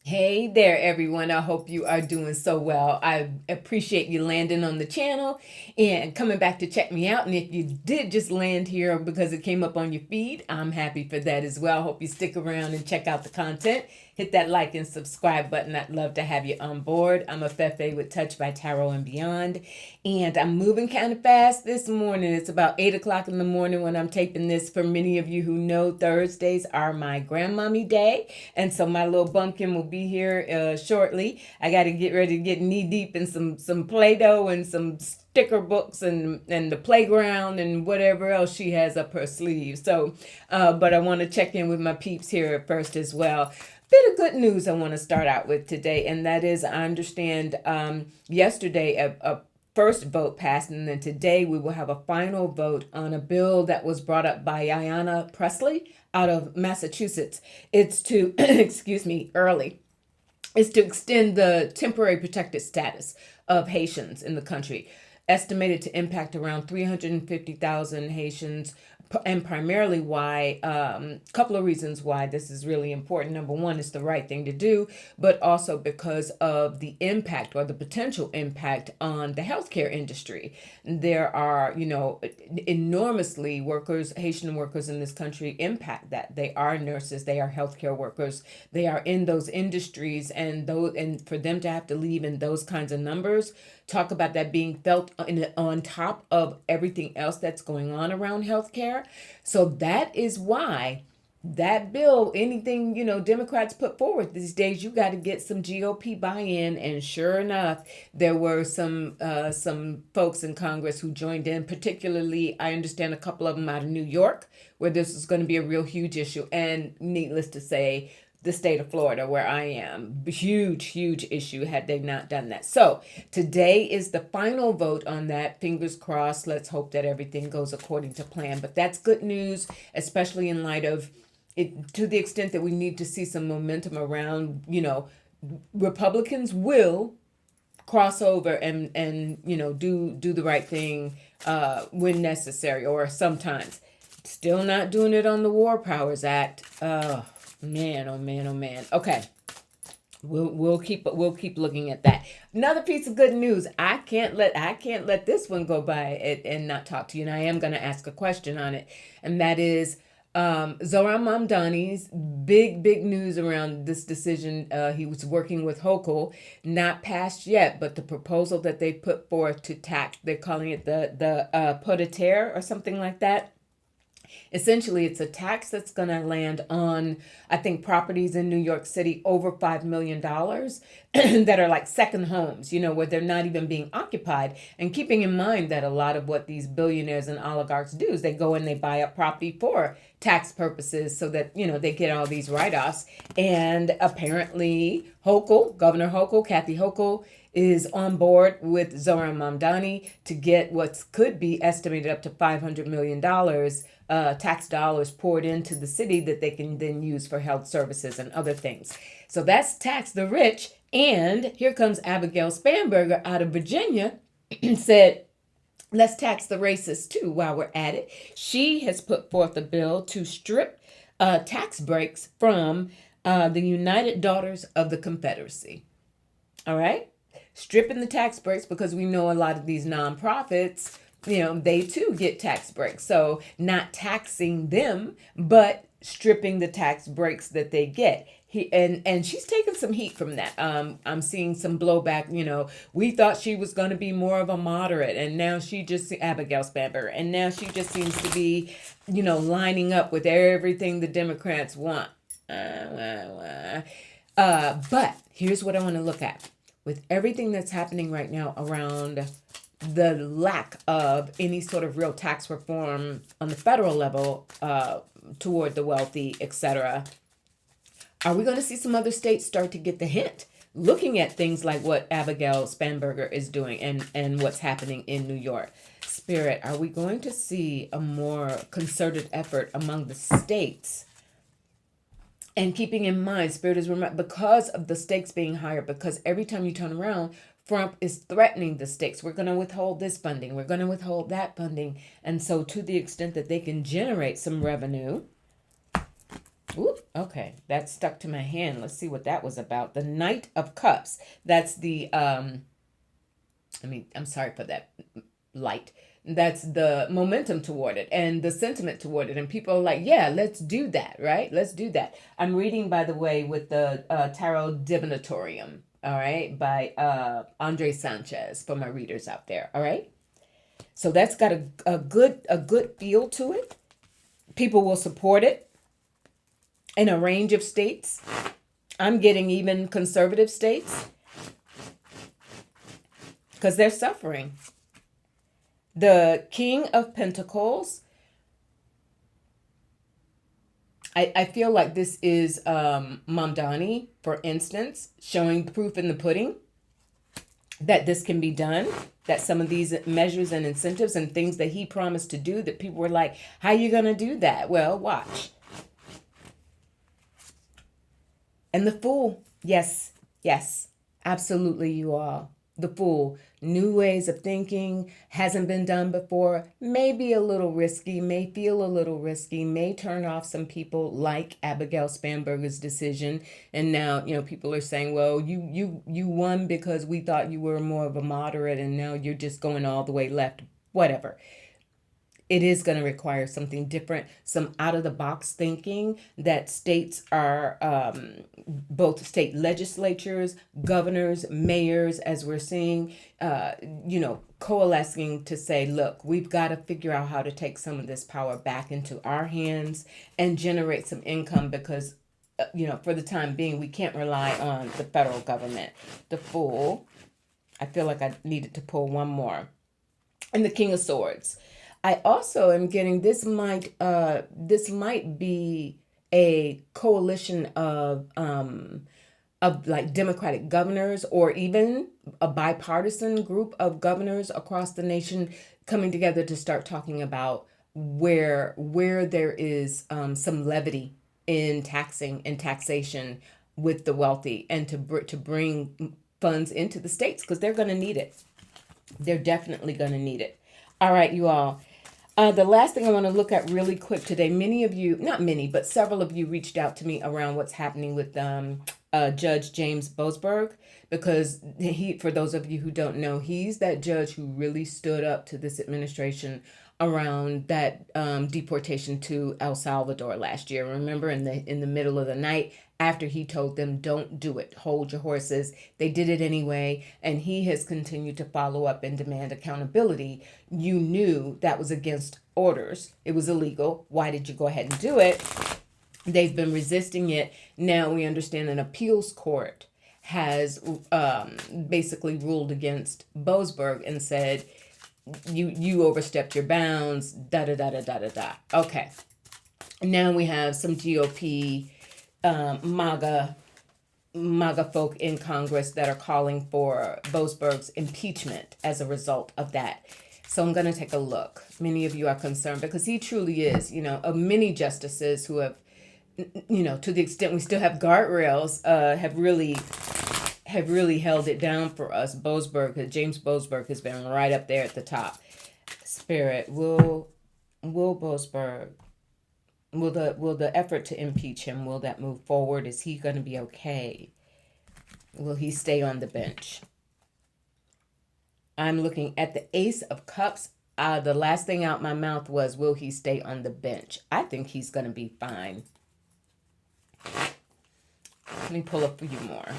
Hey there, everyone. I hope you are doing so well. I appreciate you landing on the channel and coming back to check me out. And if you did just land here because it came up on your feed, I'm happy for that as well. Hope you stick around and check out the content. Hit that like and subscribe button. I'd love to have you on board. I'm a Fefe with Touch by Tarot and Beyond. And I'm moving kind of fast this morning. It's about 8 o'clock in the morning when I'm taping this. For many of you who know, Thursdays are my grandmommy day. And so my little bumpkin will be here shortly. I got to get ready to get knee deep in some Play-Doh and some sticker books and the playground and whatever else she has up her sleeve. So, but I want to check in with my peeps here at first as well. Bit of good news I want to start out with today, and that is I understand yesterday a first vote passed, and then today we will have a final vote on a bill that was brought up by Ayanna Presley out of Massachusetts. It's to, excuse me, early. It's to extend the temporary protected status of Haitians in the country, estimated to impact around 350,000 Haitians, and primarily why couple of reasons why this is really important. Number one, it's the right thing to do, but also because of the impact or the potential impact on the healthcare industry. There are, enormously Haitian workers in this country impact that. They are nurses, they are healthcare workers, they are in those industries, and for them to have to leave in those kinds of numbers, talk about that being felt on top of everything else that's going on around healthcare. So that is why that bill, anything, Democrats put forward these days, you got to get some GOP buy-in. And sure enough, there were some folks in Congress who joined in, particularly, I understand a couple of them out of New York, where this is going to be a real huge issue. And needless to say, the state of Florida, where I am, huge issue had they not done that. So today is the final vote on that. Fingers crossed. Let's hope that everything goes according to plan. But that's good news, especially in light of it, to the extent that we need to see some momentum around, Republicans will cross over and do the right thing when necessary, or sometimes. Still not doing it on the War Powers Act. Man, oh man, oh man. Okay. We'll keep looking at that. Another piece of good news. I can't let this one go by and not talk to you. And I am going to ask a question on it, and that is Zohran Mamdani's big news around this decision. He was working with Hochul, not passed yet, but the proposal that they put forth to tax, they're calling it the pot de terre or something like that. Essentially, it's a tax that's going to land on, I think, properties in New York City over $5 million that are like second homes, where they're not even being occupied. And keeping in mind that a lot of what these billionaires and oligarchs do is they go and they buy up property for tax purposes so that, they get all these write-offs. And apparently Governor Hochul, Kathy Hochul, is on board with Zohran Mamdani to get what could be estimated up to $500 million tax dollars poured into the city that they can then use for health services and other things. So that's tax the rich. And here comes Abigail Spanberger out of Virginia said, let's tax the racists too while we're at it. She has put forth a bill to strip tax breaks from the United Daughters of the Confederacy. All right? Stripping the tax breaks, because we know a lot of these nonprofits, they too get tax breaks. So not taxing them, but stripping the tax breaks that they get. And she's taking some heat from that. I'm seeing some blowback. We thought she was going to be more of a moderate, and now Abigail Spanberger, and now she just seems to be, lining up with everything the Democrats want. But here's what I want to look at. With everything that's happening right now around the lack of any sort of real tax reform on the federal level toward the wealthy, etc., are we going to see some other states start to get the hint? Looking at things like what Abigail Spanberger is doing and what's happening in New York. Spirit, are we going to see a more concerted effort among the states? And keeping in mind, Spirit is because of the stakes being higher, because every time you turn around, Trump is threatening the states. We're going to withhold this funding. We're going to withhold that funding. And so to the extent that they can generate some revenue, Okay, that stuck to my hand. Let's see what that was about. The Knight of Cups. That's the I'm sorry for that light. That's the momentum toward it and the sentiment toward it. And people are like, yeah, let's do that, right? Let's do that. I'm reading, by the way, with the Tarot Divinatorium, all right, by Andre Sanchez for my readers out there, all right? So that's got a good feel to it. People will support it in a range of states. I'm getting even conservative states because they're suffering. The King of Pentacles, I feel like this is Mamdani, for instance, showing proof in the pudding that this can be done, that some of these measures and incentives and things that he promised to do, that people were like, how are you going to do that? Well, watch. And the Fool, yes, yes, absolutely, you all. The Fool, new ways of thinking, hasn't been done before, may be a little risky, may feel a little risky, may turn off some people, like Abigail Spanberger's decision. And now, people are saying, well, you won because we thought you were more of a moderate, and now you're just going all the way left. Whatever. It is going to require something different, some out of the box thinking that states are, both state legislatures, governors, mayors, as we're seeing, coalescing to say, look, we've got to figure out how to take some of this power back into our hands and generate some income because, for the time being, we can't rely on the federal government. The Fool, I feel like I needed to pull one more. And the King of Swords. I also am getting this might be a coalition of like Democratic governors, or even a bipartisan group of governors across the nation coming together to start talking about where there is some levity in taxing and taxation with the wealthy, and to bring funds into the states because they're going to need it. They're definitely going to need it. All right, you all. The last thing I want to look at really quick today, many of you, not many, but several of you reached out to me around what's happening with Judge James Boasberg, because for those of you who don't know, he's that judge who really stood up to this administration around that deportation to El Salvador last year. Remember, in the middle of the night, after he told them, don't do it, hold your horses, they did it anyway, and he has continued to follow up and demand accountability. You knew that was against orders. It was illegal. Why did you go ahead and do it? They've been resisting it. Now we understand an appeals court has basically ruled against Boseberg and said, you overstepped your bounds, da da da da da da da. Okay. Now we have some GOP MAGA folk in Congress that are calling for Boasberg's impeachment as a result of that. So I'm going to take a look. Many of you are concerned because he truly is, of many justices who have, to the extent we still have guardrails, have really held it down for us. James Boasberg has been right up there at the top. Spirit, will Boasberg, will the effort to impeach him, will that move forward? Is he going to be okay? Will he stay on the bench? I'm looking at the Ace of Cups. The last thing out my mouth was, will he stay on the bench? I think he's going to be fine. Let me pull a few more.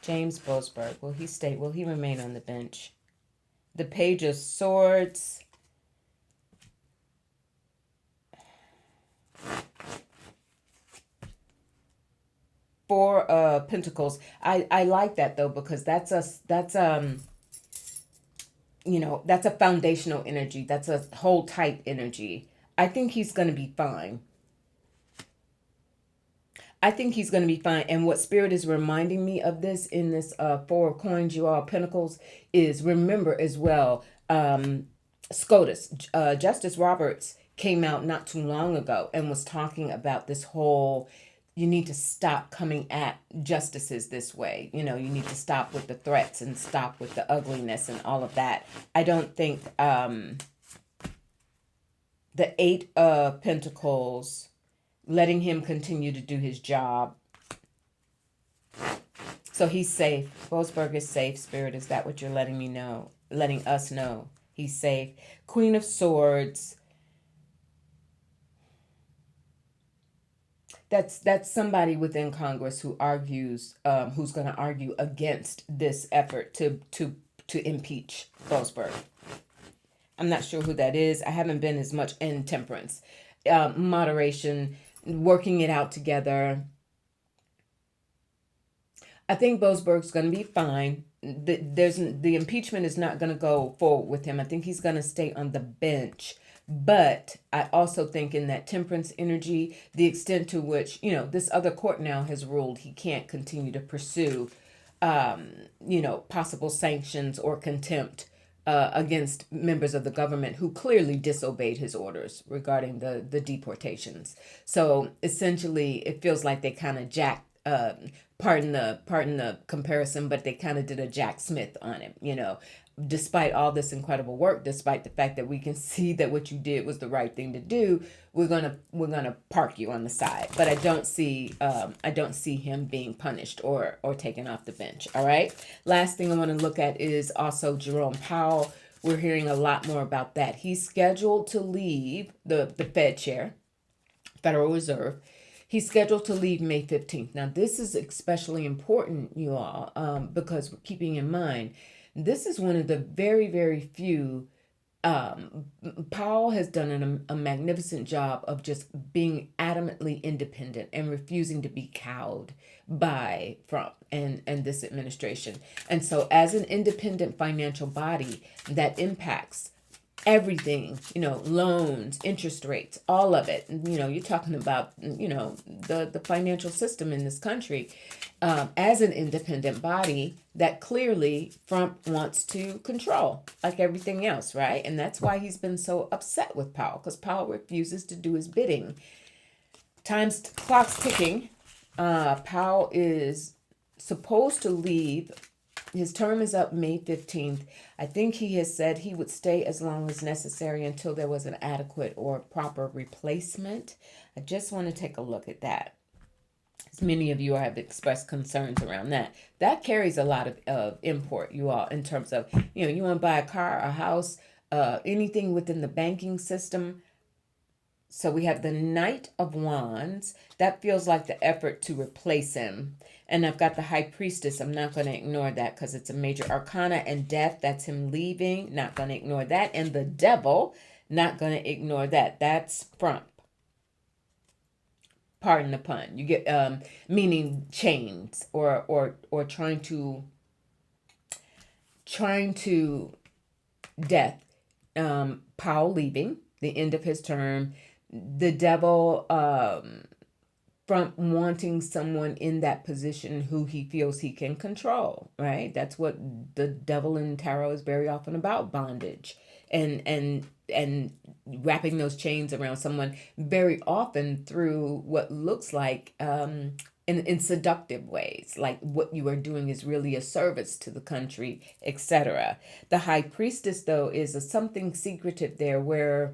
James Boasberg, will he remain on the bench? The Page of Swords. Four of Pentacles. I like that though, because that's a foundational energy. That's a hold tight energy. I think he's going to be fine. And what Spirit is reminding me of this in this Four of Coins, you all, Pentacles, is remember as well, SCOTUS, Justice Roberts came out not too long ago and was talking about this whole, you need to stop coming at justices this way. You need to stop with the threats and stop with the ugliness and all of that. I don't think the Eight of Pentacles, letting him continue to do his job. So he's safe. Boasberg is safe. Spirit, is that what you're letting me know? Letting us know he's safe. Queen of Swords. That's somebody within Congress who argues, who's going to argue against this effort to impeach Boseberg. I'm not sure who that is. I haven't been as much in temperance, moderation, working it out together. I think Boseberg's going to be fine. The impeachment is not going to go forward with him. I think he's going to stay on the bench. But I also think in that temperance energy, the extent to which, this other court now has ruled he can't continue to pursue, possible sanctions or contempt against members of the government who clearly disobeyed his orders regarding the deportations. So essentially, it feels like they kind of jacked, pardon the comparison, but they kind of did a Jack Smith on him, despite all this incredible work, despite the fact that we can see that what you did was the right thing to do, we're gonna park you on the side. But I don't see him being punished or taken off the bench. All right. Last thing I want to look at is also Jerome Powell. We're hearing a lot more about that. He's scheduled to leave the Fed chair, Federal Reserve. He's scheduled to leave May 15th. Now, this is especially important, you all, because keeping in mind, this is one of the very, very few. Powell has done a magnificent job of just being adamantly independent and refusing to be cowed by Trump and this administration. And so as an independent financial body that impacts everything, loans, interest rates, all of it. You're talking about, the financial system in this country as an independent body that clearly Trump wants to control, like everything else, right? And that's why he's been so upset with Powell, because Powell refuses to do his bidding. Clock's ticking. Powell is supposed to leave. His term is up May 15th. I think he has said he would stay as long as necessary until there was an adequate or proper replacement. I just want to take a look at that. As many of you have expressed concerns around that. That carries a lot of import, you all, in terms of, you want to buy a car, a house, anything within the banking system. So we have the Knight of Wands. That feels like the effort to replace him. And I've got the High Priestess. I'm not going to ignore that because it's a major arcana. And Death, that's him leaving. Not going to ignore that. And the Devil, not going to ignore that. That's Trump. Pardon the pun. You get meaning chains or trying to death. Powell leaving, the end of his term. The Devil, from wanting someone in that position who he feels he can control, right? That's what the Devil in tarot is very often about, bondage and wrapping those chains around someone, very often through what looks like in seductive ways, like what you are doing is really a service to the country, etc. The High Priestess, though, is something secretive there where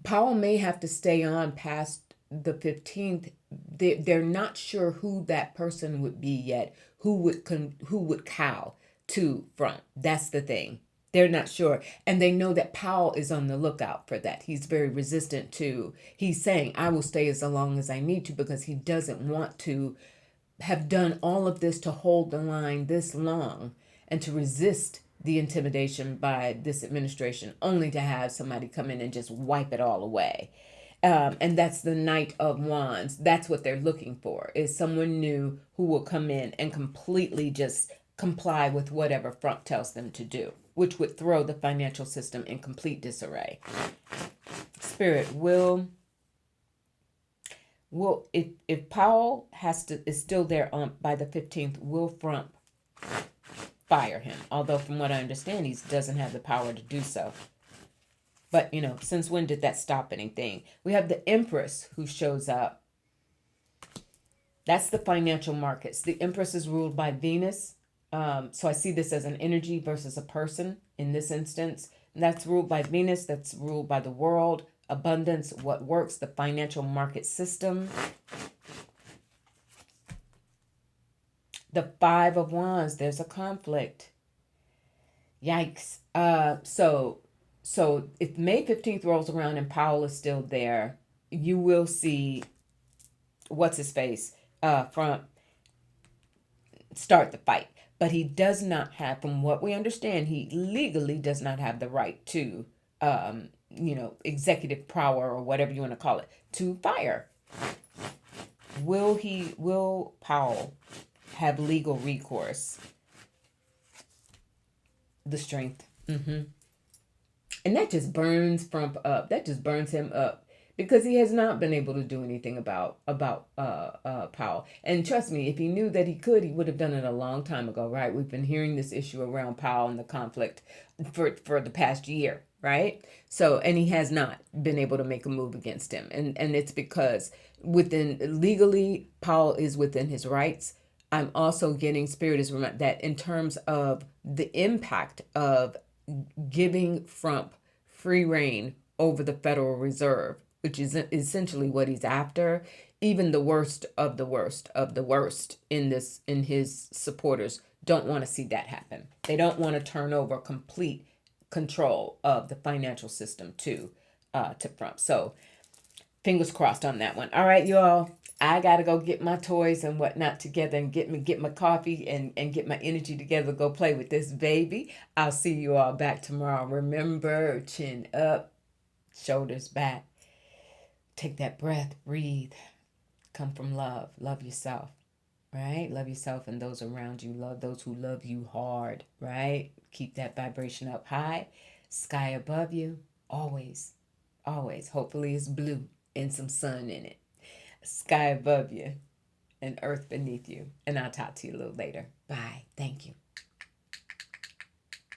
Powell may have to stay on past the 15th. They're not sure who that person would be yet, who would cow to Trump. That's the thing. They're not sure. And they know that Powell is on the lookout for that. He's very resistant he's saying, I will stay as long as I need to, because he doesn't want to have done all of this to hold the line this long and to resist the intimidation by this administration, only to have somebody come in and just wipe it all away. And that's the Knight of Wands. That's what they're looking for, is someone new who will come in and completely just comply with whatever Trump tells them to do, which would throw the financial system in complete disarray. Spirit, if Powell is still there by the 15th, will Trump fire him? Although from what I understand, he doesn't have the power to do so. But, since when did that stop anything? We have the Empress who shows up. That's the financial markets. The Empress is ruled by Venus. So I see this as an energy versus a person in this instance. And that's ruled by Venus. That's ruled by the world. abundance, what works, the financial market system. The Five of Wands, there's a conflict. Yikes. So if May 15th rolls around and Powell is still there, you will see what's his face from start the fight. But he does not have, from what we understand, he legally does not have the right to executive power or whatever you want to call it, to fire. Will Powell have legal recourse? The strength. And that just burns Trump up. That just burns him up because he has not been able to do anything about Powell. And trust me, if he knew that he could, he would have done it a long time ago, right? We've been hearing this issue around Powell and the conflict for the past year, right? So, and he has not been able to make a move against him. And it's because legally, Powell is within his rights. I'm also getting spirit is that in terms of the impact of giving Trump free reign over the Federal Reserve, which is essentially what he's after. Even the worst of the worst of the worst in his supporters don't want to see that happen. They don't want to turn over complete control of the financial system to Trump. So fingers crossed on that one. All right, y'all. I gotta go get my toys and whatnot together and get my coffee and get my energy together. Go play with this baby. I'll see you all back tomorrow. Remember, chin up, shoulders back. Take that breath, breathe. Come from love. Love yourself, right? Love yourself and those around you. Love those who love you hard, right? Keep that vibration up high. Sky above you, always, always. Hopefully it's blue and some sun in it. Sky above you and earth beneath you. And I'll talk to you a little later. Bye. Thank you.